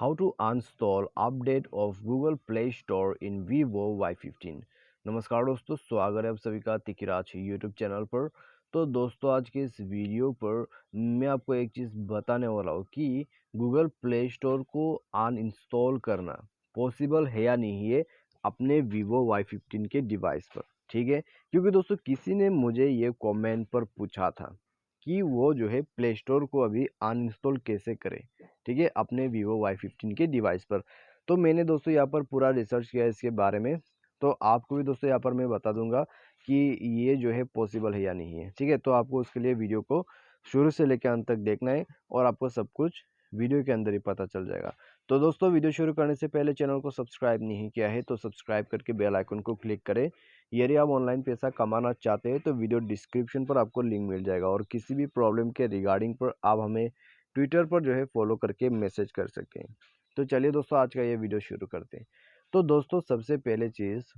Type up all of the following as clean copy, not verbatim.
How to uninstall update of Google Play Store in Vivo Y15। नमस्कार दोस्तों, स्वागत है आप सभी का तिकिराज यूट्यूब चैनल पर। तो दोस्तों, आज के इस वीडियो पर मैं आपको एक चीज़ बताने वाला हूँ कि गूगल प्ले स्टोर को अनइंस्टॉल करना पॉसिबल है या नहीं है अपने Vivo Y15 के डिवाइस पर। ठीक है, क्योंकि दोस्तों किसी ने मुझे ये कमेंट पर पूछा था कि वो जो है प्ले स्टोर को अभी अनइंस्टॉल कैसे करे, ठीक है, अपने Vivo Y15 के डिवाइस पर। तो मैंने दोस्तों यहाँ पर पूरा रिसर्च किया इसके बारे में, तो आपको भी दोस्तों यहाँ पर मैं बता दूंगा कि ये जो है पॉसिबल है या नहीं है। ठीक है, तो आपको उसके लिए वीडियो को शुरू से लेकर अंत तक देखना है और आपको सब कुछ वीडियो के अंदर ही पता चल जाएगा। तो दोस्तों, वीडियो शुरू करने से पहले चैनल को सब्सक्राइब नहीं किया है तो सब्सक्राइब करके बेल आइकन को क्लिक करें। यदि आप ऑनलाइन पैसा कमाना चाहते हैं तो वीडियो डिस्क्रिप्शन पर आपको लिंक मिल जाएगा और किसी भी प्रॉब्लम के रिगार्डिंग पर आप हमें ट्विटर पर जो है फॉलो करके मैसेज कर सकते हैं। तो चलिए दोस्तों, आज का ये वीडियो शुरू करते हैं। तो दोस्तों, सबसे पहले चीज़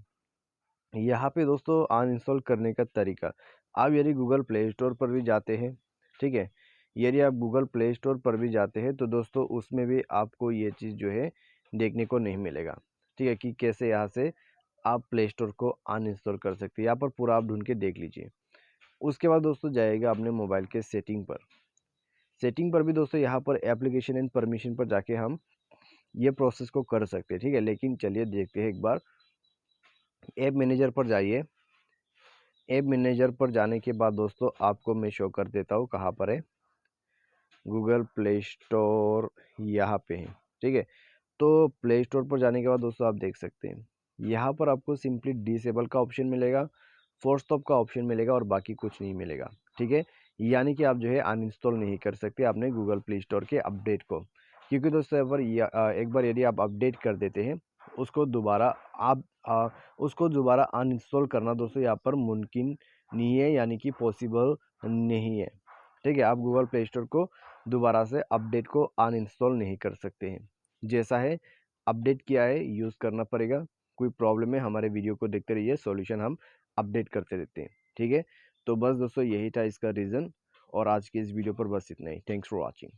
यहाँ पे दोस्तों अनइंस्टॉल करने का तरीका, आप यदि गूगल प्ले स्टोर पर भी जाते हैं, ठीक है, यदि आप गूगल प्ले स्टोर पर भी जाते हैं तो दोस्तों उसमें भी आपको ये चीज़ जो है देखने को नहीं मिलेगा। ठीक है, कि कैसे यहाँ से आप प्ले स्टोर को अनइंस्टॉल कर सकते हैं। यहाँ पर पूरा आप ढूंढ के देख लीजिए। उसके बाद दोस्तों जाएगा अपने मोबाइल के सेटिंग पर। सेटिंग पर भी दोस्तों यहाँ पर एप्लीकेशन एंड परमिशन पर जाके हम ये प्रोसेस को कर सकते हैं। ठीक है, लेकिन चलिए देखते हैं एक बार। ऐप मैनेजर पर जाइए। ऐप मैनेजर पर जाने के बाद दोस्तों आपको मैं शो कर देता हूँ कहाँ पर है। गूगल प्ले स्टोर यहाँ पे है। ठीक है, तो प्ले स्टोर पर जाने के बाद दोस्तों आप देख सकते हैं यहाँ पर आपको सिंपली डिसेबल का ऑप्शन मिलेगा, फोर्स स्टॉप का ऑप्शन मिलेगा और बाकी कुछ नहीं मिलेगा। ठीक है, यानी कि आप जो है अनइंस्टॉल नहीं कर सकते अपने गूगल प्ले स्टोर के अपडेट को, क्योंकि दोस्तों एक बार यदि आप अपडेट कर देते हैं उसको दोबारा उसको दोबारा अनइंस्टॉल करना दोस्तों यहाँ पर मुमकिन नहीं है, यानी कि पॉसिबल नहीं है। ठीक है, आप गूगल प्ले स्टोर को दोबारा से अपडेट को अनइंस्टॉल नहीं कर सकते हैं। जैसा है अपडेट किया है यूज़ करना पड़ेगा। कोई प्रॉब्लम है हमारे वीडियो को देखते रहिए, सॉल्यूशन हम अपडेट करते रहते हैं। ठीक है, तो बस दोस्तों यही था इसका रीज़न और आज की इस वीडियो पर बस इतना ही। Thanks for watching.